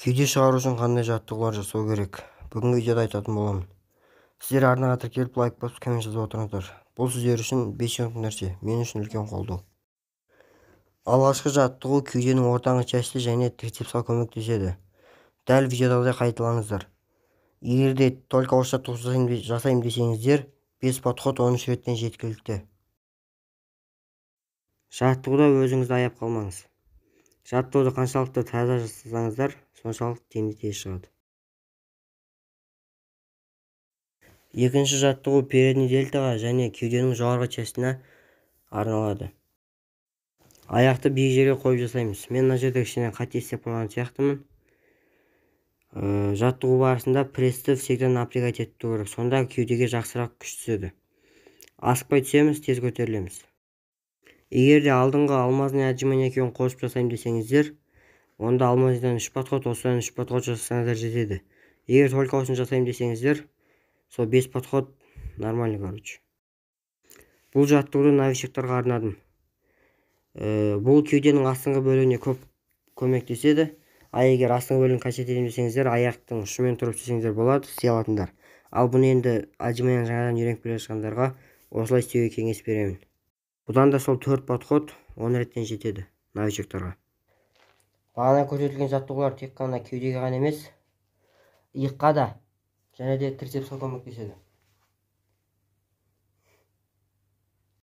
Күйде шығару үшін қандай жаттығулар жасау керек? Бүгінгі видеода айтатын боламын. Сіздер арнаға тіркеліп лайк басып коммент жазып отырыңыздар. Бұл сіздер үшін 5 секунд нәрсе, мен үшін үлкен қолдау. Алғашқы жаттығу күйденің ортаңғы части және трицепсқа көмектеседі. Дәл видеодағыдай қайталаңыздар. Егер де только осы жаттығу жасаймын десеңіздер, 5 подход 13 реттен жеткілікті. Жаттығуда өзіңізді аяп қалмаңыз. Жаттығуды қаншалықты таза жасасаңыздар, соншалықты тиімді тез шығады. Екінші жаттығу передний дельтаға және кеуденің жоғарғы частина арналады. Аяқты биік жерге қойып жасаймыз. Мен мына жерде кішкене қате істеп қойған сияқтымын. Жаттығу барысында прессті всегда напрягать ету керек. Сонда кеудеге жақсырақ күш түседі. Асықпай түсеміз, тез көтерілеміз. Егер де алдыңғы алмазный отжимание екеуін қосып жасаймын десеңіздер, онда алмазныйдан 3 подход, осыдан 3 подход жасасаңыздар жетеді. Егер только осыны жасаймын десеңіздер, сол 5 подход нормальный, короче. Бұл жаттығуды новичоктарға арнадым. Бұл кеуденің астыңғы бөлігіне көп көмектеседі. Егер астыңғы бөлігін качать етемін десеңіздер, аяқтың ұшымен тұрып істесеңіздер болады, істей алатындар. Ал бұны енді отжиманияны жаңадан үйреніп келе жатқандарға осылай істеуге кеңес беремін. Бұдан да сол 4 подход 10 реттен жетеді новичоктарға. Бағана көрсетілген жаттығулар тек қана кеудеге ғана емес, иыққа да және де трицепсқа көмектеседі.